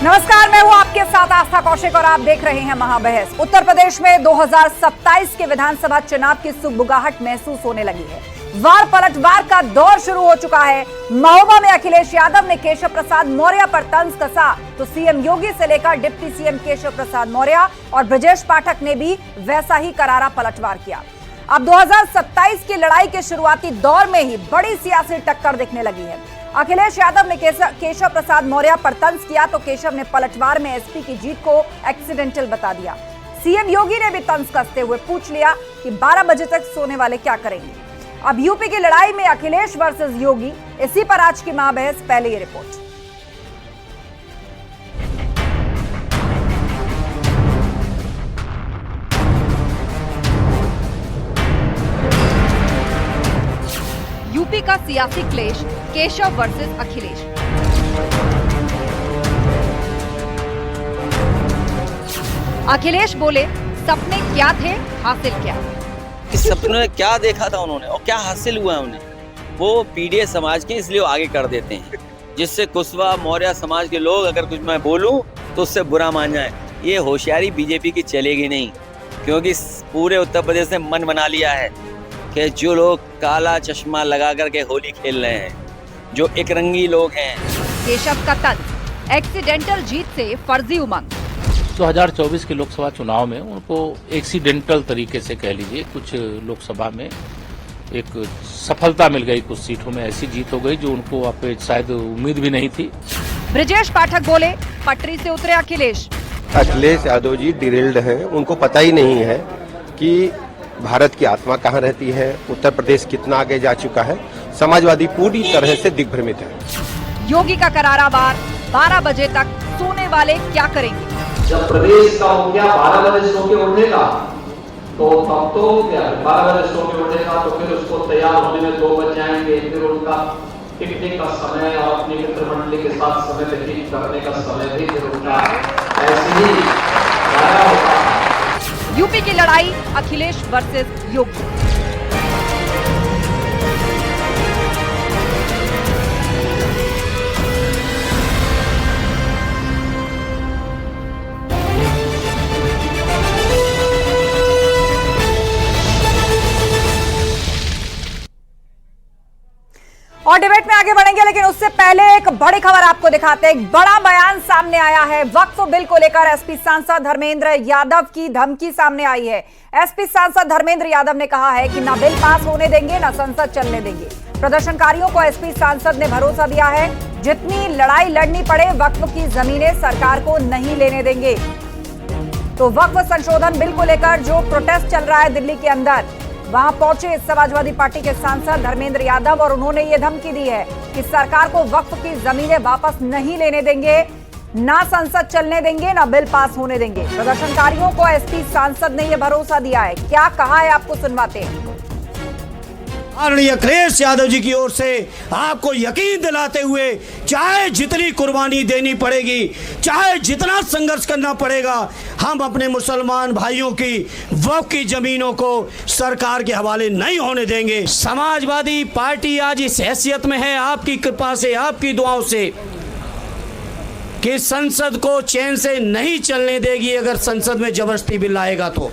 नमस्कार, मैं हूं आपके साथ आस्था कौशिक और आप देख रहे हैं महाबहस। उत्तर प्रदेश में 2027 के विधानसभा चुनाव की सुगबुगाहट महसूस होने लगी है। वार पलटवार का दौर शुरू हो चुका है। महोबा में अखिलेश यादव ने केशव प्रसाद मौर्य पर तंज कसा तो सीएम योगी से लेकर डिप्टी सीएम केशव प्रसाद मौर्य और ब्रजेश पाठक ने भी वैसा ही करारा पलटवार किया। अब 2027 की लड़ाई के शुरुआती दौर में ही बड़ी सियासी टक्कर दिखने लगी है। अखिलेश यादव ने केशव प्रसाद मौर्य पर तंज किया तो केशव ने पलटवार में एसपी की जीत को एक्सीडेंटल बता दिया। सीएम योगी ने भी तंज कसते हुए पूछ लिया कि 12 बजे तक सोने वाले क्या करेंगे। अब यूपी की लड़ाई में अखिलेश वर्सेस योगी, इसी पर आज की महाबहस। पहले ये रिपोर्ट। यूपी का सियासी क्लेश, केशव वर्सेस अखिलेश। अखिलेश बोले, सपने क्या थे, हासिल क्या? इस सपने में क्या देखा था उन्होंने और क्या हासिल हुआ है उन्हें, वो पीडीए समाज के इसलिए आगे कर देते हैं, जिससे कुशवाहा मौर्य समाज के लोग अगर कुछ मैं बोलूं तो उससे बुरा मान जाए। ये होशियारी बीजेपी की चलेगी नहीं, क्योंकि पूरे उत्तर प्रदेश ने मन बना लिया है कि जो लोग काला चश्मा लगा करके होली खेल रहे हैं, जो एक रंगी लोग हैं। केशव का तंज, एक्सीडेंटल जीत से फर्जी उमंग। 2024 के लोकसभा चुनाव में उनको एक्सीडेंटल तरीके से कह लीजिए, कुछ लोकसभा में एक सफलता मिल गई, कुछ सीटों में ऐसी जीत हो गई जो उनको आप शायद उम्मीद भी नहीं थी। ब्रजेश पाठक बोले, पटरी से उतरे अखिलेश। अखिलेश यादव जी डिरेल्ड हैं, उनको पता ही नहीं है कि भारत की आत्मा कहाँ रहती है, उत्तर प्रदेश कितना आगे जा चुका है। समाजवादी पूरी तरह से दिग्भ्रमित है। योगी का करारा वार, 12 बजे तक सोने वाले क्या करेंगे? जब प्रदेश का मुखिया 12 बजे सो के उठेगा तो तब तो क्या 12 बजे सो के उठेगा तो फिर उसको तैयार होने में 2 बज जाएंगे, फिर उनका पिकनिक का समय और अपनी मित्र मंडली के साथ समय व्यतीत करने का समय भी फिर उनका ऐसे ही जाया होता है। यूपी की लड़ाई, अखिलेश वर्सेस योगी। और डिबेट में आगे बढ़ेंगे, लेकिन उससे पहले एक बड़ी खबर आपको दिखाते हैं। एक बड़ा बयान सामने आया है। वक्फ बिल को लेकर एसपी सांसद धर्मेंद्र यादव की धमकी सामने आई है। एसपी सांसद धर्मेंद्र यादव ने कहा है कि ना बिल पास होने देंगे, ना संसद चलने देंगे। प्रदर्शनकारियों को एसपी सांसद ने भरोसा दिया है, जितनी लड़ाई लड़नी पड़े वक्फ की जमीनें सरकार को नहीं लेने देंगे। तो वक्फ संशोधन बिल को लेकर जो प्रोटेस्ट चल रहा है दिल्ली के अंदर, वहां पहुंचे समाजवादी पार्टी के सांसद धर्मेंद्र यादव और उन्होंने ये धमकी दी है कि सरकार को वक्फ की जमीनें वापस नहीं लेने देंगे, ना संसद चलने देंगे, ना बिल पास होने देंगे। प्रदर्शनकारियों को एसपी सांसद ने यह भरोसा दिया है। क्या कहा है, आपको सुनवाते हैं। आदरणीय अखिलेश यादव जी की ओर से आपको यकीन दिलाते हुए, चाहे जितनी कुर्बानी देनी पड़ेगी, चाहे जितना संघर्ष करना पड़ेगा, हम अपने मुसलमान भाइयों की वक्फ की जमीनों को सरकार के हवाले नहीं होने देंगे। समाजवादी पार्टी आज इस हैसियत में है, आपकी कृपा से, आपकी दुआओं से, कि संसद को चैन से नहीं चलने देगी अगर संसद में जबरदस्ती बिल आएगा तो।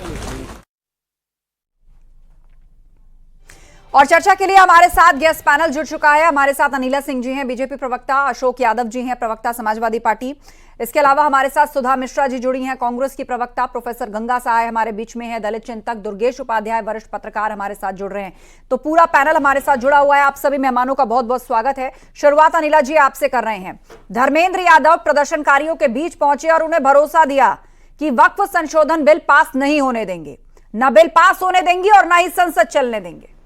और चर्चा के लिए हमारे साथ गेस्ट पैनल जुड़ चुका है। हमारे साथ अनिला सिंह जी हैं, बीजेपी प्रवक्ता, अशोक यादव जी हैं, प्रवक्ता समाजवादी पार्टी। इसके अलावा हमारे साथ सुधा मिश्रा जी जुड़ी हैं, कांग्रेस की प्रवक्ता। प्रोफेसर गंगा सहाय हमारे बीच में है, दलित चिंतक। दुर्गेश उपाध्याय, वरिष्ठ पत्रकार, हमारे साथ जुड़ रहे हैं। तो पूरा पैनल हमारे साथ जुड़ा हुआ है। आप सभी मेहमानों का बहुत बहुत स्वागत है। शुरुआत अनिला जी आपसे कर रहे हैं। धर्मेंद्र यादव प्रदर्शनकारियों के बीच पहुंचे और उन्हें भरोसा दिया कि वक्फ संशोधन बिल पास नहीं होने देंगे, न बिल पास होने देंगे और न ही संसद चलने देंगे।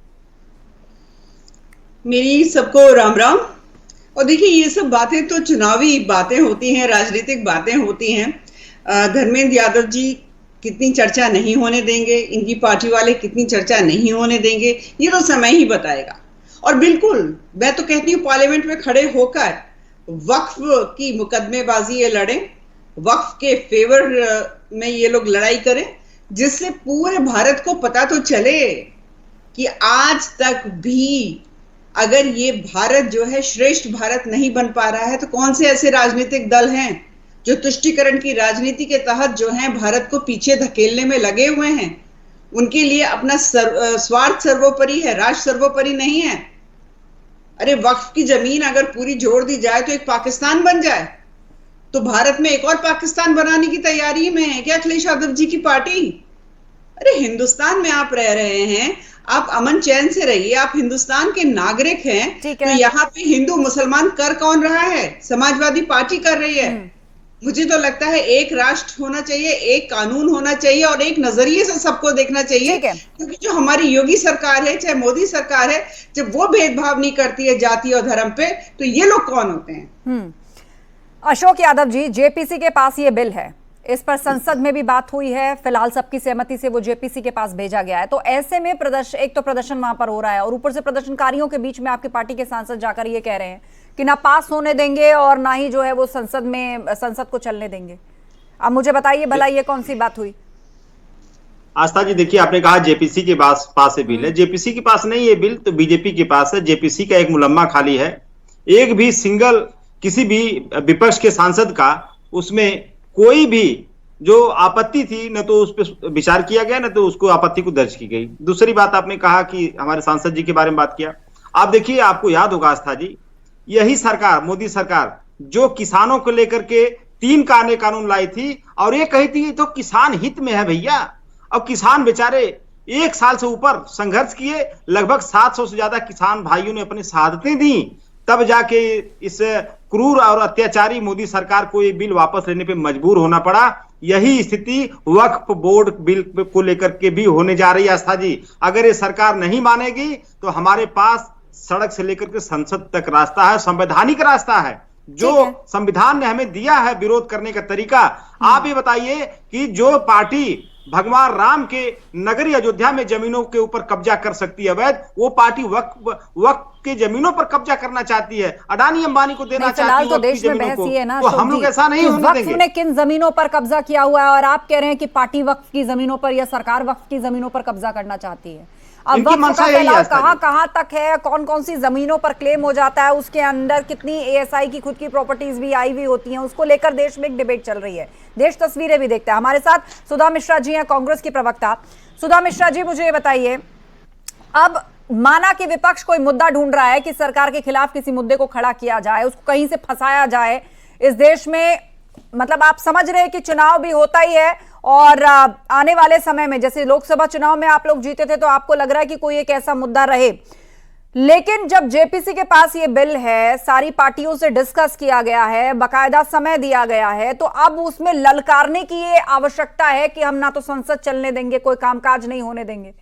मेरी सबको राम राम। और देखिए, ये सब बातें तो चुनावी बातें होती हैं, राजनीतिक बातें होती हैं। धर्मेंद्र यादव जी कितनी चर्चा नहीं होने देंगे, इनकी पार्टी वाले कितनी चर्चा नहीं होने देंगे, ये तो समय ही बताएगा। और बिल्कुल मैं तो कहती हूँ, पार्लियामेंट में खड़े होकर वक्फ की मुकदमेबाजी ये लड़ें, वक्फ के फेवर में ये लोग लड़ाई करें, जिससे पूरे भारत को पता तो चले कि आज तक भी अगर ये भारत जो है श्रेष्ठ भारत नहीं बन पा रहा है, तो कौन से ऐसे राजनीतिक दल हैं जो तुष्टीकरण की राजनीति के तहत जो है भारत को पीछे धकेलने में लगे हुए हैं, उनके लिए अपना स्वार्थ सर्वोपरि है, राष्ट्र सर्वोपरि नहीं है। अरे वक्फ की जमीन अगर पूरी जोड़ दी जाए तो एक पाकिस्तान बन जाए, तो भारत में एक और पाकिस्तान बनाने की तैयारी में है क्या अखिलेश यादव जी की पार्टी? अरे हिंदुस्तान में आप रह रहे हैं, आप अमन चैन से रहिए, आप हिंदुस्तान के नागरिक हैं। तो यहाँ पे हिंदू मुसलमान कर कौन रहा है? समाजवादी पार्टी कर रही है। मुझे तो लगता है एक राष्ट्र होना चाहिए, एक कानून होना चाहिए और एक नजरिए से सबको देखना चाहिए, क्योंकि जो हमारी योगी सरकार है चाहे मोदी सरकार है, जब वो भेदभाव नहीं करती है जाति और धर्म पे, तो ये लोग कौन होते हैं? अशोक यादव जी, जेपीसी के पास ये बिल है, इस पर संसद में भी बात हुई है, फिलहाल सबकी सहमति से वो जेपीसी के पास भेजा गया है। तो ऐसे में एक तो प्रदर्शन वहां पर हो रहा है और ऊपर से प्रदर्शनकारियों के बीच में आपकी पार्टी के सांसद जाकर ये कह रहे हैं कि ना पास होने देंगे और ना ही जो है वो संसद को चलने देंगे। अब मुझे बताइए भला ये कौन सी बात हुई? आस्था जी, देखिए आपने कहा जेपीसी के पास है बिल है, जेपीसी के पास नहीं है बिल, तो बीजेपी के पास है। जेपीसी का एक मुलम्मा खाली है, एक भी सिंगल किसी भी विपक्ष के सांसद का उसमें कोई भी जो आपत्ति थी न तो उस पर विचार किया गया, न तो उसको आपत्ति को दर्ज की गई। दूसरी बात आपने कहा कि हमारे सांसद जी के बारे में बात किया। आप देखिए, आपको याद होगा आस्था जी, यही सरकार, मोदी सरकार, जो किसानों को लेकर के 3 कानून लाई थी और ये कही थी तो किसान हित में है भैया। अब किसान बेचारे 1 साल से ऊपर संघर्ष किए, लगभग 700 से ज्यादा किसान भाइयों ने अपनी शहादतें दी, तब जाके इस क्रूर और अत्याचारी मोदी सरकार को ये बिल वापस लेने पे मजबूर होना पड़ा। यही स्थिति वक्फ बोर्ड बिल को लेकर के भी होने जा रही है आस्था जी। अगर ये सरकार नहीं मानेगी तो हमारे पास सड़क से लेकर के संसद तक रास्ता है, संवैधानिक रास्ता है, जो संविधान ने हमें दिया है विरोध करने का तरीका। आप ये बताइए कि जो पार्टी भगवान राम के नगरी अयोध्या में जमीनों के ऊपर कब्जा कर सकती है अवैध, वो पार्टी वक्फ के जमीनों पर कब्जा करना चाहती है, अडानी अंबानी को देना चाहती है। तो देश में बहस ही है ना, तो हम लोग ऐसा नहीं होने देंगे। वक्फ ने किन जमीनों पर कब्जा किया हुआ है और आप कह रहे हैं कि पार्टी वक्फ की जमीनों पर या सरकार वक्फ की जमीनों पर कब्जा करना चाहती है। अब वक्फ का फैलाव कहां तक है, कौन कौन सी जमीनों पर क्लेम हो जाता है, उसके अंदर कितनी एएसआई की खुद की प्रॉपर्टीज भी आई हुई होती हैं, उसको लेकर देश में एक डिबेट चल रही है। देश तस्वीरें भी देखता है। हमारे साथ सुधा मिश्रा जी हैं, कांग्रेस की प्रवक्ता। सुधा मिश्रा जी, मुझे ये बताइए, अब माना कि विपक्ष कोई मुद्दा ढूंढ रहा है कि सरकार के खिलाफ किसी मुद्दे को खड़ा किया जाए, उसको कहीं से फंसाया जाए इस देश में, मतलब आप समझ रहे हैं कि चुनाव भी होता ही है और आने वाले समय में, जैसे लोकसभा चुनाव में आप लोग जीते थे तो आपको लग रहा है कि कोई एक ऐसा मुद्दा रहे, लेकिन जब जेपीसी के पास ये बिल है, सारी पार्टियों से डिस्कस किया गया है, बकायदा समय दिया गया है, तो अब उसमें ललकारने की ये आवश्यकता है कि हम ना तो संसद चलने देंगे, कोई कामकाज नहीं होने देंगे।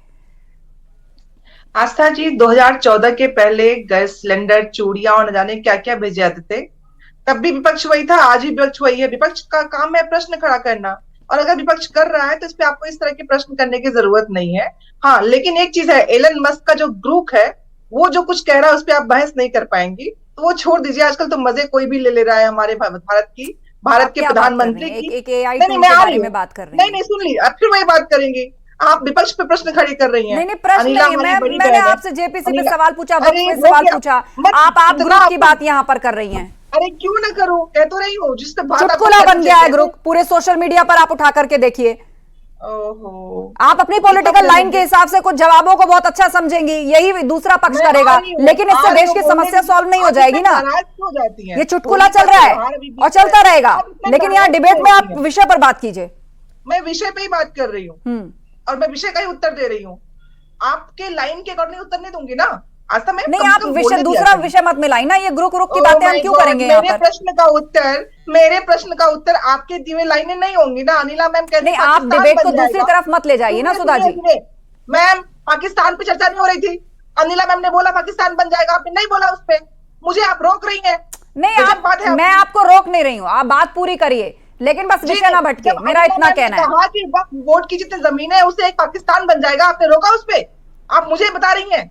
आस्था जी, 2014 के पहले गैस सिलेंडर, चूड़ियां और न जाने क्या क्या भेजे जाते थे, तब भी विपक्ष वही था, आज भी विपक्ष वही है। विपक्ष का काम है प्रश्न खड़ा करना, और अगर विपक्ष कर रहा है तो इस पे आपको इस तरह के प्रश्न करने की जरूरत नहीं है। हाँ, लेकिन एक चीज है, एलन मस्क का जो ग्रुप है वो जो कुछ कह रहा है उस पर आप बहस नहीं कर पाएंगी, तो वो छोड़ दीजिए। आजकल तो मजे कोई भी ले रहा है हमारे भारत के प्रधानमंत्री की। नहीं, बात कर रहे हैं। नहीं, सुन ली, अब फिर वही बात करेंगे। आप विपक्ष पे प्रश्न खड़े कर रही हैं। नहीं, प्रश्न नहीं, मैंने आपसे जेपीसी पे सवाल पूछा, सवाल पूछा, आप ग्रुप की बात यहाँ पर कर रही हैं। अरे क्यों ना करूं, कह तो रही हूँ, जिससे चुटकुला बन गया है ग्रुप, पूरे सोशल मीडिया पर आप उठा करके देखिए। आप अपनी पॉलिटिकल लाइन के हिसाब से कुछ जवाबों को बहुत अच्छा समझेंगी, यही दूसरा पक्ष करेगा, लेकिन इससे देश की समस्या सॉल्व नहीं हो जाएगी ना। ये चुटकुला चल रहा है और चलता रहेगा, लेकिन यहाँ डिबेट में आप विषय पर बात कीजिए। मैं विषय पे ही बात कर रही हूँ और मैं विषय का ही उत्तर दे रही हूँ। आपके लाइन के अकॉर्डिंग उत्तर नहीं दूंगी ना। आस्था में नहीं, आप विषय दूसरा विषय मत मिलाई ना, ये ग्रुप की बातें हम क्यों करेंगे यहाँ पर? मेरे प्रश्न का उत्तर आपके दी हुई लाइनें नहीं होंगी ना। अनिला मैम कहती नहीं, आप डिबेट को दूसरी तरफ मत ले जाइए ना सुधा जी। मैम, पाकिस्तान पे चर्चा नहीं हो रही थी, अनिला मैम ने बोला पाकिस्तान बन जाएगा, आपने नहीं बोला उस पर, मुझे आप रोक रही है। नहीं, मैं आपको रोक नहीं रही हूँ, आप बात पूरी करिए, लेकिन बस विषय ना भटके, मेरा इतना कहना है। कहा कि वक्फ बोर्ड की जितनी जमीन है उसे एक पाकिस्तान बन जाएगा, आपने रोका उस पे? आप मुझे बता रही हैं।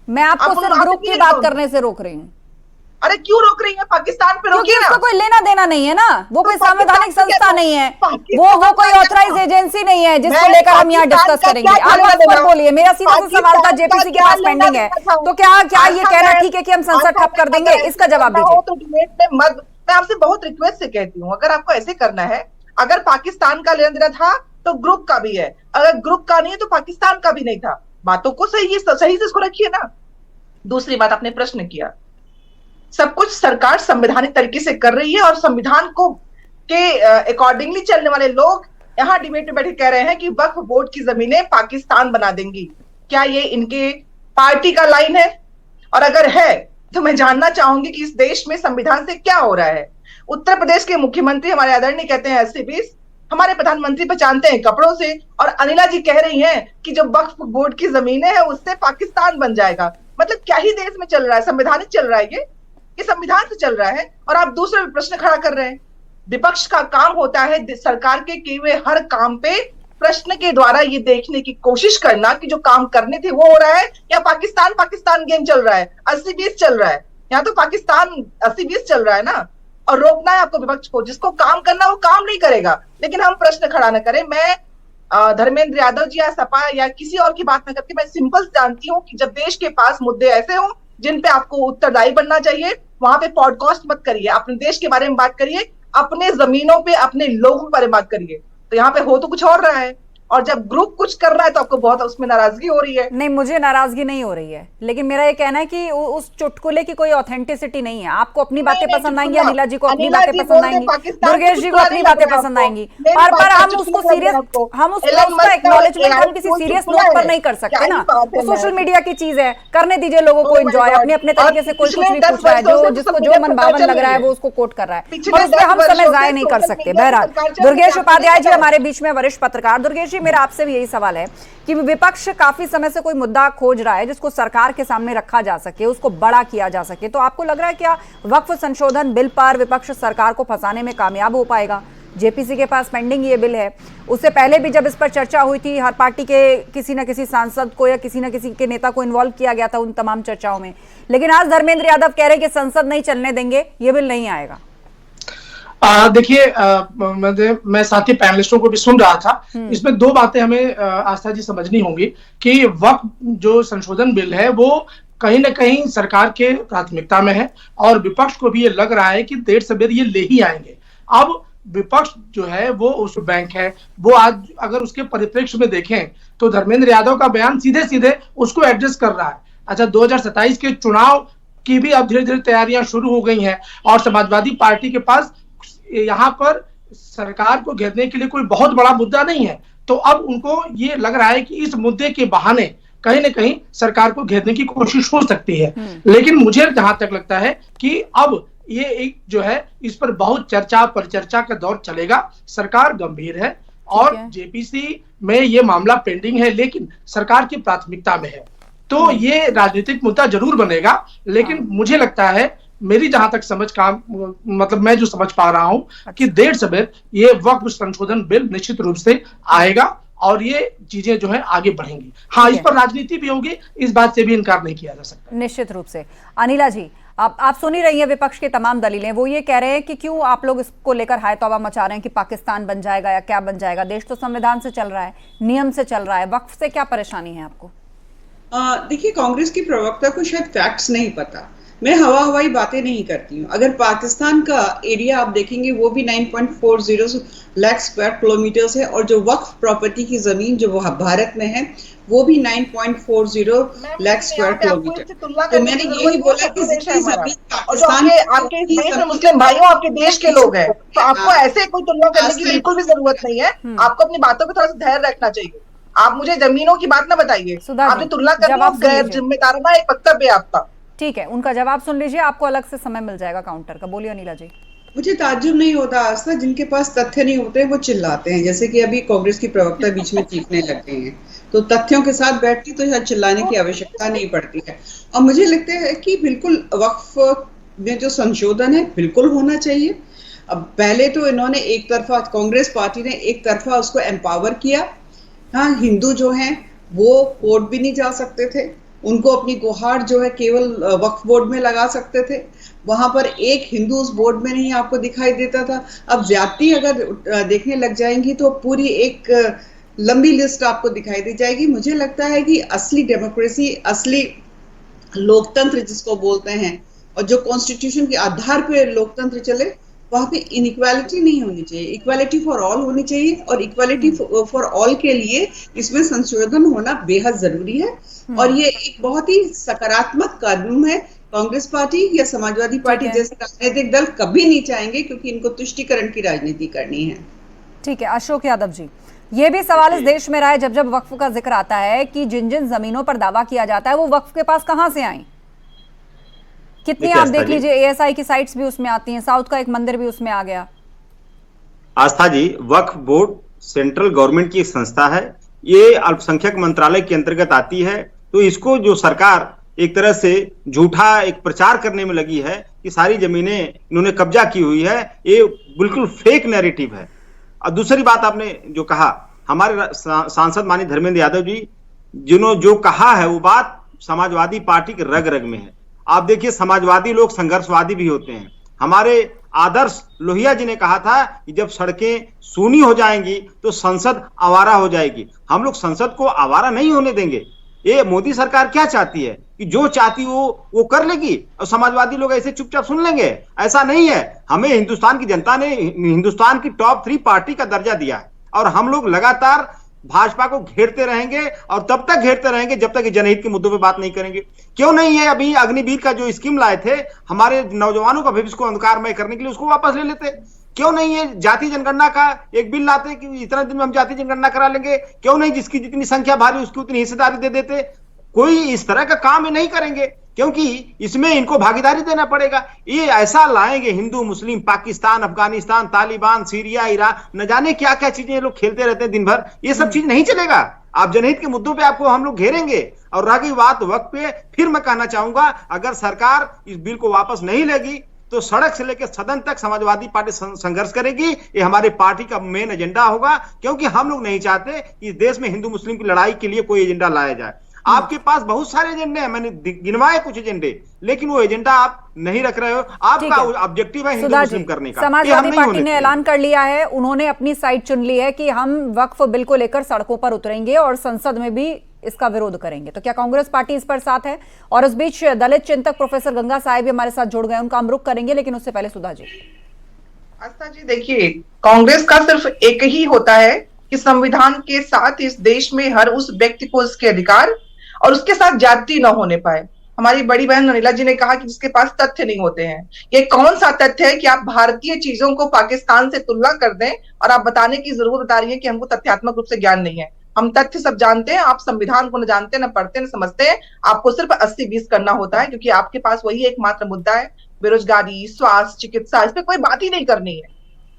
मैं आपको सिर्फ ग्रुप की बात करने से रोक रही हूँ। अरे क्यों रोक रही है? पाकिस्तान पे रोकिए ना। उसको कोई लेना देना नहीं है ना, वो कोई संवैधानिक संस्था नहीं है, वो कोई ऑथराइज एजेंसी नहीं है जिसको लेकर हम यहाँ डिस्कस करेंगे। आप पर बोलिए, मेरा सीधा सा सवाल था, जेपीसी के पास पेंडिंग है, तो क्या ये कहना ठीक है कि हम संसद ठप कर देंगे? इसका जवाब दीजिए। मैं आपसे बहुत रिक्वेस्ट से कहती हूँ, अगर आपको ऐसे करना है, अगर पाकिस्तान का लेना देना था तो ग्रुप का भी है, अगर ग्रुप का नहीं है तो पाकिस्तान का भी नहीं था। बातों को सही से इसको रखिए ना। दूसरी बात, आपने प्रश्न किया, सब कुछ सरकार संवैधानिक तरीके से कर रही है और संविधान को के अकॉर्डिंगली चलने वाले लोग यहाँ डिबेट में बैठे कह रहे हैं कि वक्फ बोर्ड की जमीनें पाकिस्तान बना देंगी। क्या ये इनके पार्टी का लाइन है? और अगर है तो मैं जानना चाहूंगी कि इस देश में संविधान से क्या हो रहा है। उत्तर प्रदेश के मुख्यमंत्री हमारे आदरणीय कहते हैं 80-20, हमारे प्रधानमंत्री पहचानते हैं कपड़ों से, और अनिला जी कह रही हैं कि जो वक्फ बोर्ड की जमीनें हैं उससे पाकिस्तान बन जाएगा। मतलब क्या ही देश में चल रहा है? संवैधानिक चल रहा है ये संविधान से चल रहा है। और आप दूसरा प्रश्न खड़ा कर रहे हैं। विपक्ष का काम होता है सरकार के किए हुए हर काम पे प्रश्न के द्वारा ये देखने की कोशिश करना कि जो काम करने थे वो हो रहा है या पाकिस्तान गेम चल रहा है, 80-20 चल रहा है। यहाँ तो पाकिस्तान 80-20 चल रहा है ना, और रोकना है आपको विपक्ष को। जिसको काम करना वो काम नहीं करेगा, लेकिन हम प्रश्न खड़ा न करें। मैं धर्मेंद्र यादव जी या सपा या किसी और की बात न करके मैं सिंपल जानती हूँ कि जब देश के पास मुद्दे ऐसे हों जिन पे आपको उत्तरदायी बनना चाहिए, वहां पे पॉडकास्ट मत करिए, अपने देश के बारे में बात करिए, अपने जमीनों पे अपने लोगों के बारे में बात करिए। तो यहाँ पे हो तो कुछ और रहा है, और जब ग्रुप कुछ कर रहा है तो आपको बहुत उसमें नाराजगी हो रही है। नहीं, मुझे नाराजगी नहीं हो रही है, लेकिन मेरा ये कहना है कि उस चुटकुले की कोई ऑथेंटिसिटी नहीं है। आपको अपनी बातें पसंद आएंगी, अनिला जी को अपनी बातें पसंद आएंगी, दुर्गेश जी को अपनी बातें पसंद आएंगी, पर हम उसको सीरियस, हम उसका एक्नॉलेजमेंट हम किसी सीरियस नोट पर नहीं कर सकते ना। वो सोशल मीडिया की चीज है, करने दीजिए लोगों को एंजॉय अपने अपने तरीके से। कोई कुछ भी पूछ रहा है, जो जिसको जो मन भावन लग रहा है वो उसको कोट कर रहा है, और उसमें हम समय जाया नहीं कर सकते। बहरहाल, दुर्गेश उपाध्याय जी हमारे बीच में, वरिष्ठ पत्रकार। दुर्गेश जी, मेरा आपसे भी यही सवाल है कि विपक्ष काफी समय से कोई मुद्दा खोज रहा है जिसको सरकार के सामने रखा जा सके, उसको बड़ा किया जा सके, तो आपको लग रहा है क्या वक्फ संशोधन बिल पर विपक्ष सरकार को फंसाने में कामयाब हो पाएगा? जेपीसी के पास पेंडिंग ये बिल है। उससे पहले भी जब इस पर चर्चा हुई थी, हर पार्टी के किसी न किसी सांसद को या किसी न किसी के नेता को इन्वॉल्व किया गया था उन तमाम चर्चाओं में, लेकिन आज धर्मेंद्र यादव कह रहे हैं कि संसद नहीं चलने देंगे, ये बिल नहीं आएगा। देखिए, मैं साथी पैनलिस्टों को भी सुन रहा था। इसमें दो बातें हमें आस्था जी समझनी होंगी कि वक्फ जो संशोधन बिल है वो कहीं ना कहीं सरकार के प्राथमिकता में है, और विपक्ष को भी ये लग रहा है कि देर सवेर ये ले ही आएंगे। अब विपक्ष जो है वो उस बैंक है, वो आज अगर उसके परिप्रेक्ष्य में देखें तो धर्मेंद्र यादव का बयान सीधे सीधे उसको एड्रेस कर रहा है। अच्छा, 2027 के चुनाव की भी अब धीरे धीरे तैयारियां शुरू हो गई हैं, और समाजवादी पार्टी के पास यहाँ पर सरकार को घेरने के लिए कोई बहुत बड़ा मुद्दा नहीं है। तो अब उनको ये लग रहा है कि इस मुद्दे के बहाने कहीं ना कहीं सरकार को घेरने की कोशिश हो सकती है। लेकिन मुझे जहां तक लगता है कि अब ये एक जो है इस पर बहुत चर्चा परिचर्चा का दौर चलेगा। सरकार गंभीर है और जेपीसी में ये मामला पेंडिंग है, लेकिन सरकार की प्राथमिकता में है, तो ये राजनीतिक मुद्दा जरूर बनेगा। लेकिन मुझे लगता है, मेरी जहां तक समझ का मतलब मैं जो समझ पा रहा हूं कि देर सवेर ये वक्फ संशोधन बिल निश्चित रूप से आएगा और ये चीजें जो है आगे बढ़ेंगी। हाँ, इस पर राजनीति भी होगी, इस बात से भी इनकार नहीं किया जा सकता। निश्चित रूप से। अनिला जी, आप सुन ही रही हैं विपक्ष की तमाम दलीलें। वो ये कह रहे हैं कि क्यों आप लोग इसको लेकर हाय तौबा मचा रहे हैं कि पाकिस्तान बन जाएगा या क्या बन जाएगा। देश तो संविधान से चल रहा है, नियम से चल रहा है, वक्फ से क्या परेशानी है आपको? देखिए, कांग्रेस की प्रवक्ता को शायद फैक्ट्स नहीं पता। मैं हवाई बातें नहीं करती हूँ। अगर पाकिस्तान का एरिया आप देखेंगे वो भी 9.40 लाख स्क्वायर किलोमीटर है, और जो वक्फ प्रॉपर्टी की जमीन जो भारत में है वो भी 9.40 लाख स्क्वायर किलोमीटर। तो मैंने यही बोला कि जितनी जमीन पाकिस्तान आपके देश में मुस्लिम भाइयों आपके देश के लोग हैं, तो आपको ऐसे कोई तुलना करने की बिल्कुल भी जरूरत नहीं है। आपको अपनी बातों पर थोड़ा सा धैर्य रखना चाहिए। आप मुझे जमीनों की बात ना बताइए, आपने तुलना करना गैर जिम्मेदाराना एक वक्तव्य आपका। ठीक है, उनका जवाब सुन लीजिए, आपको अलग से समय मिल जाएगा काउंटर का। बोलिए अनिला जी। मुझे ताज्जुब नहीं होता आस्था, जिनके पास तथ्य नहीं होते वो चिल्लाते हैं, जैसे कि अभी कांग्रेस की प्रवक्ता बीच में चीखने लगते हैं। तो तथ्यों के साथ बैठती तो शायद चिल्लाने की आवश्यकता नहीं पड़ती है। और मुझे लगता है कि बिल्कुल वक्फ में जो संशोधन है बिल्कुल होना चाहिए। अब पहले तो इन्होंने एक तरफा, कांग्रेस पार्टी ने एक तरफा उसको एम्पावर किया। हाँ, हिंदू जो हैं वो कोर्ट भी नहीं जा सकते थे, उनको अपनी गुहार जो है केवल वक्फ बोर्ड में लगा सकते थे। वहां पर एक हिंदू उस बोर्ड में नहीं आपको दिखाई देता था। अब ज्यादती अगर देखने लग जाएंगी तो पूरी एक लंबी लिस्ट आपको दिखाई दी जाएगी। मुझे लगता है कि असली डेमोक्रेसी, असली लोकतंत्र जिसको बोलते हैं, और जो कॉन्स्टिट्यूशन के आधार पे लोकतंत्र चले, वहां पे इनइक्वालिटी नहीं होनी चाहिए, इक्वालिटी फॉर ऑल होनी चाहिए। और इक्वालिटी फॉर ऑल के लिए इसमें संशोधन होना बेहद जरूरी है। और ये एक बहुत ही सकारात्मक कदम है। कांग्रेस पार्टी या समाजवादी पार्टी जैसे राजनीतिक दल कभी नहीं चाहेंगे, क्योंकि इनको तुष्टीकरण की राजनीति करनी है। ठीक है अशोक यादव जी, ये भी सवाल इस देश में रहा है जब जब वक्फ का जिक्र आता है कि जिन जिन जमीनों पर दावा किया जाता है वो वक्फ के पास कहां से आई, कितनी आप देख लीजिए एएसआई की साइट्स भी उसमें आती हैं, साउथ का एक मंदिर भी उसमें आ गया। आस्था जी, वक्फ बोर्ड सेंट्रल गवर्नमेंट की एक संस्था है, ये अल्पसंख्यक मंत्रालय के अंतर्गत आती है। तो इसको जो सरकार एक तरह से झूठा एक प्रचार करने में लगी है कि सारी जमीनें इन्होंने कब्जा की हुई है, ये बिल्कुल फेक नैरेटिव है। और दूसरी बात आपने जो कहा, हमारे सांसद माननीय धर्मेंद्र यादव जी जिन्होंने जो कहा है वो बात समाजवादी पार्टी के रग रग में है। आप देखिए, समाजवादी लोग संघर्षवादी भी होते हैं। हमारे आदर्श लोहिया जी ने कहा था कि जब सड़कें सूनी हो जाएंगी तो संसद आवारा हो जाएगी। हम लोग संसद को आवारा नहीं होने देंगे। ये मोदी सरकार क्या चाहती है कि जो चाहती वो कर लेगी और समाजवादी लोग ऐसे चुपचाप सुन लेंगे? ऐसा नहीं है। हमें हिंदुस्तान की जनता ने हिंदुस्तान की टॉप 3 पार्टी का दर्जा दिया है और हम लोग लगातार भाजपा को घेरते रहेंगे और तब तक घेरते रहेंगे जब तक ये जनहित के मुद्दों पे बात नहीं करेंगे। क्यों नहीं है अभी अग्निवीर का जो स्कीम लाए थे हमारे नौजवानों का भविष्य को अंधकारमय करने के लिए, उसको वापस ले लेते? क्यों नहीं है जाति जनगणना का एक बिल लाते कि इतना दिन में हम जाति जनगणना करा लेंगे? क्यों नहीं जिसकी जितनी संख्या भारी उसकी उतनी हिस्सेदारी दे देते? कोई इस तरह का काम ही नहीं करेंगे क्योंकि इसमें इनको भागीदारी देना पड़ेगा। ये ऐसा लाएंगे हिंदू मुस्लिम, पाकिस्तान, अफगानिस्तान, तालिबान, सीरिया, ईरान, न जाने क्या क्या चीजें ये लोग खेलते रहते हैं दिन भर। ये सब चीज नहीं चलेगा। आप जनहित के मुद्दों पे आपको हम लोग घेरेंगे। और रही बात वक्त पे, फिर मैं कहना चाहूंगा अगर सरकार इस बिल को वापस नहीं लेगी तो सड़क से लेकर सदन तक समाजवादी पार्टी संघर्ष करेगी। ये हमारे पार्टी का मेन एजेंडा होगा क्योंकि हम लोग नहीं चाहते कि इस देश में हिंदू मुस्लिम की लड़ाई के लिए कोई एजेंडा लाया जाए। आपके पास बहुत सारे एजेंडे हैं, मैंने गिनवाए कुछ एजेंडे, लेकिन वो एजेंडा आप नहीं रख रहे हो। आपका ऑब्जेक्टिव है हिंदू मुस्लिम करने का। समाजवादी पार्टी ने ऐलान कर लिया है, उन्होंने अपनी साइड चुन ली है कि हम वक्फ बिल को लेकर सड़कों पर उतरेंगे और संसद में भी इसका विरोध करेंगे। तो क्या कांग्रेस पार्टी इस पर साथ है? और इस बीच दलित चिंतक प्रोफेसर गंगा साहेब भी हमारे साथ जुड़ गए, उनका हम रुख करेंगे, लेकिन उससे पहले सुधा जी। आस्था जी, देखिए, कांग्रेस का सिर्फ एक ही होता है कि संविधान के साथ इस देश में हर उस व्यक्ति को उसके अधिकार और उसके साथ जाति न होने पाए। हमारी बड़ी बहन अनिला जी ने कहा कि जिसके पास तथ्य नहीं होते हैं। ये कौन सा तथ्य है कि आप भारतीय चीजों को पाकिस्तान से तुलना कर दें और आप बताने की जरूरत बता रही है कि हमको तथ्यात्मक रूप से ज्ञान नहीं है। हम तथ्य सब जानते हैं, आप संविधान को न जानते, न पढ़ते, न समझते हैं। आपको सिर्फ 80-20 करना होता है क्योंकि आपके पास वही एकमात्र मुद्दा है, बेरोजगारी, स्वास्थ्य, चिकित्सा। इस पर कोई बात ही नहीं करनी है।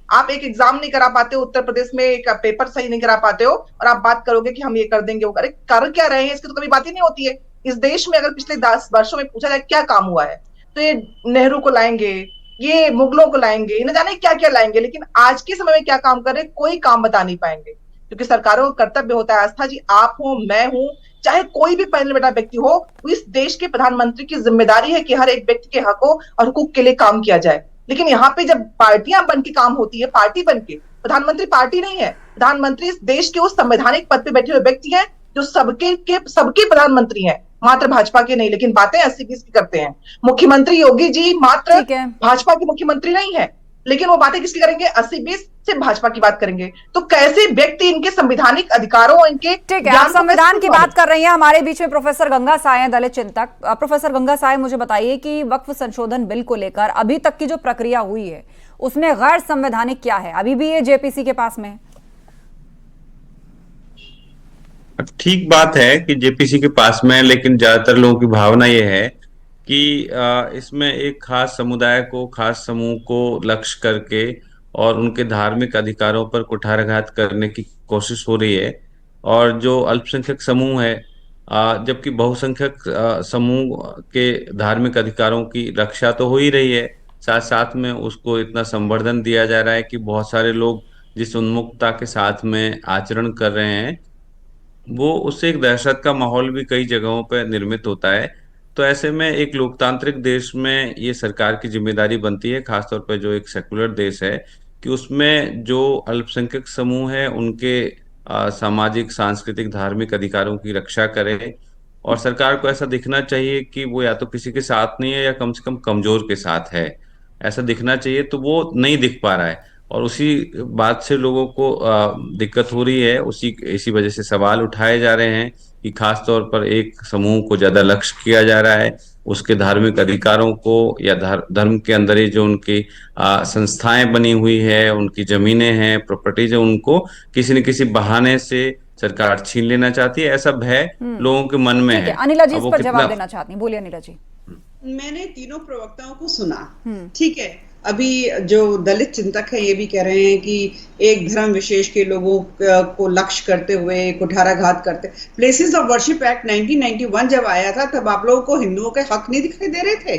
आप एक एग्जाम नहीं करा पाते हो, उत्तर प्रदेश में एक पेपर सही नहीं करा पाते हो और आप बात करोगे कि हम ये कर देंगे, वो कर क्या रहे हैं, इसकी तो कभी बात ही नहीं होती है। इस देश में अगर पिछले 10 वर्षों में पूछा जाए क्या काम हुआ है तो ये नेहरू को लाएंगे, ये मुगलों को लाएंगे, न जाने क्या क्या लाएंगे, लेकिन आज के समय में क्या काम कर रहे कोई काम बता नहीं पाएंगे क्योंकि सरकारों का कर्तव्य होता है। आस्था जी, आप हो, मैं हूं, चाहे कोई भी पहले बेटा व्यक्ति हो, इस देश के प्रधानमंत्री की जिम्मेदारी है कि हर एक व्यक्ति के हकों और हुकूक के लिए काम किया जाए। लेकिन यहाँ पे जब पार्टियां बन के काम होती है, पार्टी बन के, प्रधानमंत्री पार्टी नहीं है, प्रधानमंत्री इस देश के उस संवैधानिक पद पे बैठे हुए व्यक्ति हैं जो सबके प्रधानमंत्री हैं, मात्र भाजपा के नहीं। लेकिन बातें 80-20 की करते हैं। मुख्यमंत्री योगी जी मात्र भाजपा के मुख्यमंत्री नहीं है, लेकिन वो बातें किसकी करेंगे? 80-20 से भाजपा की बात करेंगे। तो कैसे व्यक्ति इनके संवैधानिक अधिकारों, इनके ठीक है, आप संविधान की बात कर रही हैं। हमारे बीच में प्रोफेसर गंगा साय हैं, दलित चिंतक। प्रोफेसर गंगा साय, मुझे बताइए कि वक्फ संशोधन बिल को लेकर अभी तक की जो प्रक्रिया हुई है उसमें गैर संवैधानिक क्या है? अभी भी ये जेपीसी के पास में है? ठीक बात है कि जेपीसी के पास में है, लेकिन ज्यादातर लोगों की भावना ये है कि इसमें एक खास समुदाय को, खास समूह को लक्ष्य करके और उनके धार्मिक अधिकारों पर कुठाराघात करने की कोशिश हो रही है। और जो अल्पसंख्यक समूह है, जबकि बहुसंख्यक समूह के धार्मिक अधिकारों की रक्षा तो हो ही रही है, साथ साथ में उसको इतना संवर्धन दिया जा रहा है कि बहुत सारे लोग जिस उन्मुखता के साथ में आचरण कर रहे हैं वो उससे एक दहशत का माहौल भी कई जगहों पर निर्मित होता है। तो ऐसे में एक लोकतांत्रिक देश में ये सरकार की जिम्मेदारी बनती है, खासतौर पर जो एक सेकुलर देश है, कि उसमें जो अल्पसंख्यक समूह है उनके सामाजिक, सांस्कृतिक, धार्मिक अधिकारों की रक्षा करे और सरकार को ऐसा दिखना चाहिए कि वो या तो किसी के साथ नहीं है या कम से कम कमजोर के साथ है, ऐसा दिखना चाहिए। तो वो नहीं दिख पा रहा है और उसी बात से लोगों को दिक्कत हो रही है। इसी वजह से सवाल उठाए जा रहे हैं कि खास तौर पर एक समूह को ज्यादा लक्ष्य किया जा रहा है, उसके धार्मिक अधिकारों को या धर्म के अंदर ही जो उनकी संस्थाएं बनी हुई है, उनकी जमीनें हैं, प्रॉपर्टीज है, उनको किसी न किसी बहाने से सरकार छीन लेना चाहती है। ऐसा भय लोगों के मन में है। अनिला जी इस अब वो पर कितना जवाब देना चाहती हैं, बोलिए अनिला जी। मैंने तीनों प्रवक्ताओं को सुना, ठीक है। अभी जो दलित चिंतक है ये भी कह रहे हैं कि एक धर्म विशेष के लोगों को लक्ष्य करते हुए कुठाराघात करते। प्लेसेस ऑफ वर्शिप एक्ट 1991 जब आया था तब आप लोगों को हिंदुओं के हक नहीं दिखाई दे रहे थे?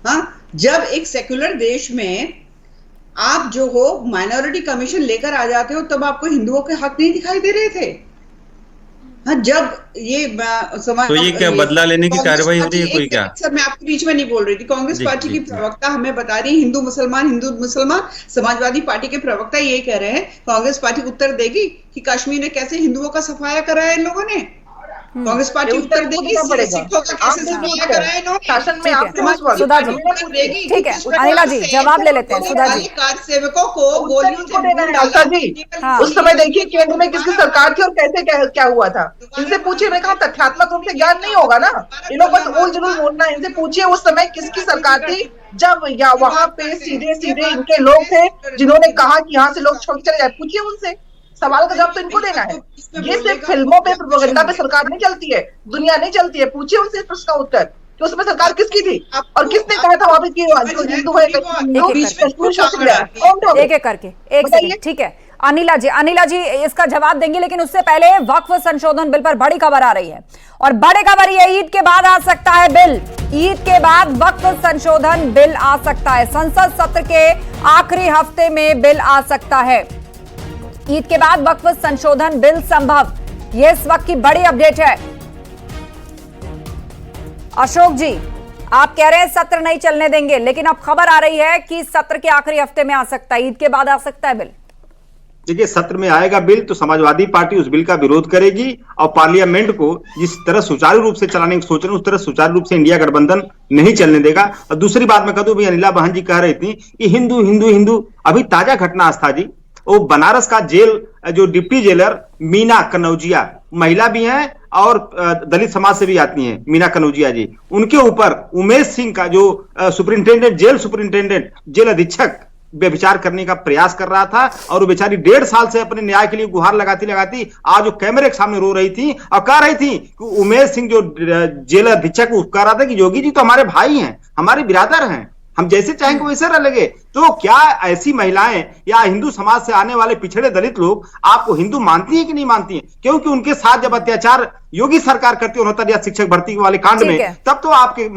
हाँ, जब एक सेक्युलर देश में आप जो हो माइनॉरिटी कमीशन लेकर आ जाते हो तब आपको हिंदुओं के हक नहीं दिखाई दे रहे थे? हाँ, जब ये तो ये क्या बदला लेने की कार्रवाई हो रही है कोई क्या? सर मैं आपके बीच में नहीं बोल रही थी। कांग्रेस पार्टी की प्रवक्ता हमें बता रही है हिंदू मुसलमान, समाजवादी पार्टी के प्रवक्ता ये कह रहे हैं कांग्रेस पार्टी उत्तर देगी कि कश्मीर में कैसे हिंदुओं का सफाया कराया इन लोगों ने। कांग्रेस पार्टी उत्तर देगी सिखों का कैसे सफाया कराया इन्होंने। सुधा जी ठीक है, अनिला जी जवाब ले लेते हैं। सुधा जी, कार सेवकों को गोलियों से उस समय देखिए केंद्र में किसकी सरकार थी और कैसे क्या हुआ था, इनसे पूछिए। मैं कहा तथ्यात्मक रूप से ज्ञान नहीं होगा ना, इन लोग बस उल जुलूल बोलना है। इनसे पूछिए उस समय किसकी सरकार थी जब या वहां पे सीधे सीधे इनके लोग थे जिन्होंने कहा कि यहाँ से लोग छोड़ चले जाए। पूछिए उनसे, सवाल का जवाब तो इनको देना है। ये सिर्फ फिल्मों पे प्रोपेगेंडा पे सरकार नहीं चलती है, दुनिया नहीं चलती है। पूछिए उनसे इस प्रश्न का उत्तर कि उसमें सरकार किसकी थी और किसने कहा था वहां पे कि हिंदू है एक एक करके एक सेकंड, ठीक है। अनिला जी इसका जवाब देंगे, लेकिन उससे पहले वक्फ संशोधन बिल पर बड़ी खबर आ रही है और बड़ी खबर ये ईद के बाद आ सकता है बिल। ईद के बाद वक्फ संशोधन बिल आ सकता है, संसद सत्र के आखिरी हफ्ते में बिल आ सकता है। ईद के बाद वक्फ संशोधन बिल संभव, यह इस वक्त की बड़ी अपडेट है। अशोक जी, आप कह रहे हैं सत्र नहीं चलने देंगे, लेकिन अब खबर आ रही है कि सत्र के आखिरी हफ्ते में आ सकता है, ईद के बाद आ सकता है बिल। देखिए, सत्र में आएगा बिल तो समाजवादी पार्टी उस बिल का विरोध करेगी और पार्लियामेंट को जिस तरह सुचारू रूप से चलाने की सोच रहे हैं उस तरह सुचारू रूप से इंडिया गठबंधन नहीं चलने देगा। और दूसरी बात मैं कह दूं, अनिला बहन जी कह रही थी कि हिंदू हिंदू हिंदू, अभी ताजा घटना आस्था जी, वो बनारस का जेल जो डिप्टी जेलर मीना कनौजिया, महिला भी हैं और दलित समाज से भी आती हैं, मीना कनौजिया जी, उनके ऊपर उमेश सिंह का जो जेल सुपरिंटेंडेंट, जेल अधीक्षक व्यभिचार करने का प्रयास कर रहा था और वो बेचारी 1.5 साल से अपने न्याय के लिए गुहार लगाती आज वो कैमरे के सामने रो रही थी और कह रही थी कि उमेश सिंह जो जेल अधीक्षक कह रहा था कि योगी जी तो हमारे भाई हैं, हमारे बिरादर हैं, हम जैसे चाहेंगे वैसे रह लगे। तो क्या ऐसी महिलाएं या हिंदू समाज से आने वाले पिछड़े दलित लोग आपको हिंदू मानती हैं कि नहीं मानती हैं? क्योंकि उनके साथ जब अत्याचार योगी सरकार करती है 69 या शिक्षक भर्ती वाले कांड में, तब तो आपके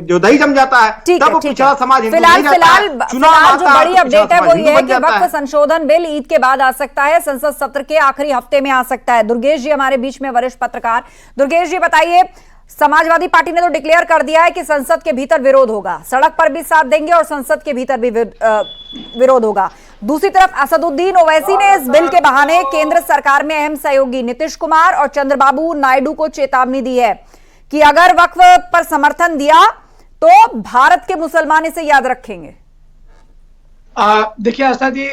जो दही जम जाता है, तब वो पिछड़ा समाज हिंदू नहीं रहता है। फिलहाल जो बड़ी अपडेट है वो ये है कि वक्फ संशोधन बिल ईद के बाद आ सकता है, संसद सत्र के आखिरी हफ्ते में आ सकता है। दुर्गेश जी हमारे बीच में, वरिष्ठ पत्रकार। दुर्गेश जी बताइए, समाजवादी पार्टी ने तो डिक्लेयर कर दिया है कि संसद के भीतर विरोध होगा, सड़क पर भी साथ देंगे और संसद के भीतर भी विरोध होगा। दूसरी तरफ असदुद्दीन ओवैसी ने इस बिल के बहाने केंद्र सरकार में अहम सहयोगी नीतीश कुमार और चंद्रबाबू नायडू को चेतावनी दी है कि अगर वक्फ पर समर्थन दिया तो भारत के मुसलमान इसे याद रखेंगे। देखिए आस्था जी,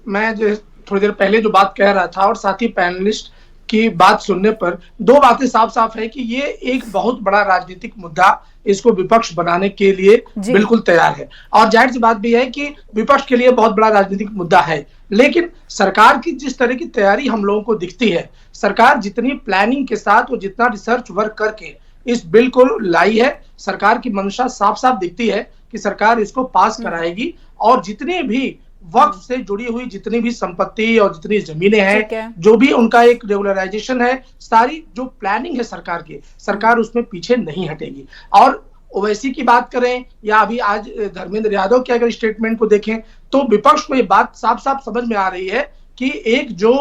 मैं जो थोड़ी देर पहले जो बात कह रहा था और साथ ही पैनलिस्ट की बात सुनने पर दो बातें साफ साफ है कि ये एक बहुत बड़ा राजनीतिक मुद्दा, इसको विपक्ष बनाने के लिए बिल्कुल तैयार है और जाहिर सी बात भी है कि विपक्ष के लिए बहुत बड़ा राजनीतिक मुद्दा है। लेकिन सरकार की जिस तरह की तैयारी हम लोगों को दिखती है, सरकार जितनी प्लानिंग के साथ और जितना रिसर्च वर्क करके इस बिल को लाई है, सरकार की मंशा साफ साफ दिखती है कि सरकार इसको पास कराएगी और जितने भी वक्फ से जुड़ी हुई जितनी भी संपत्ति और जितनी जमीनें हैं, जो भी उनका एक रेगुलराइजेशन है, सारी जो प्लानिंग है सरकार की, सरकार उसमें पीछे नहीं हटेगी। और ओवैसी की बात करें या अभी आज धर्मेंद्र यादव के अगर स्टेटमेंट को देखें तो विपक्ष को ये बात साफ साफ समझ में आ रही है कि एक जो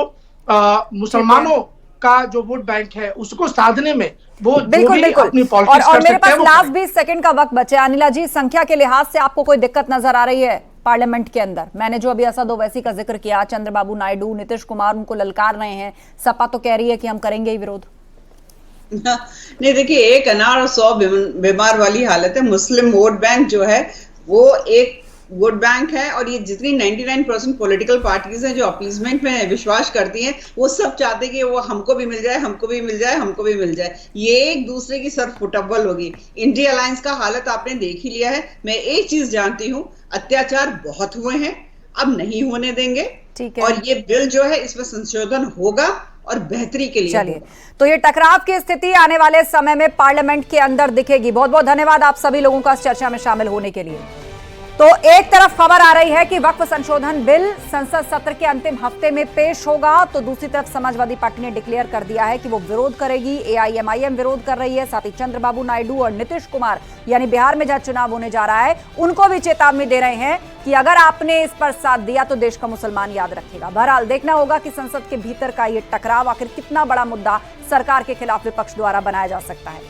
मुसलमानों का जो वोट बैंक है उसको साधने में वो बिल्कुल अपनी पॉलिटिक्स और मेरे पास लास्ट 20 सेकंड का वक्त बचे। अनिला जी, संख्या के लिहाज से आपको कोई दिक्कत नजर आ रही है पार्लियामेंट के अंदर? मैंने जो अभी असद ओवैसी का जिक्र किया, चंद्रबाबू नायडू, नीतीश कुमार उनको ललकार रहे हैं, सपा तो कह रही है कि हम करेंगे ही विरोध। नहीं, देखिए, एक अनार और 100 बीमार वाली हालत है। मुस्लिम वोट बैंक जो है वो एक वोट बैंक है, और ये जितनी 99% पॉलिटिकल पार्टीज हैं जो अपीजमेंट में विश्वास करती हैं, वो सब चाहते हैं कि वो हमको भी मिल जाए, हमको भी मिल जाए, हमको भी मिल जाए। ये एक दूसरे की सर फुटबॉल होगी। इंडिया अलायंस का हालत आपने देख ही लिया है। मैं एक चीज जानती हूँ, अत्याचार बहुत हुए हैं, अब नहीं होने देंगे। ठीक है। और ये बिल जो है इसमें संशोधन होगा और बेहतरी के लिए। चलिए, तो ये टकराव की स्थिति आने वाले समय में पार्लियामेंट के अंदर दिखेगी। बहुत बहुत धन्यवाद आप सभी लोगों का इस चर्चा में शामिल होने के लिए। तो एक तरफ खबर आ रही है कि वक्फ संशोधन बिल संसद सत्र के अंतिम हफ्ते में पेश होगा, तो दूसरी तरफ समाजवादी पार्टी ने डिक्लेयर कर दिया है कि वो विरोध करेगी। एआईएमआईएम विरोध कर रही है, साथ ही चंद्रबाबू नायडू और नीतीश कुमार, यानी बिहार में जहां चुनाव होने जा रहा है, उनको भी चेतावनी दे रहे हैं कि अगर आपने इस पर साथ दिया तो देश का मुसलमान याद रखेगा। बहरहाल देखना होगा कि संसद के भीतर का ये टकराव आखिर कितना बड़ा मुद्दा सरकार के खिलाफ विपक्ष द्वारा बनाया जा सकता है।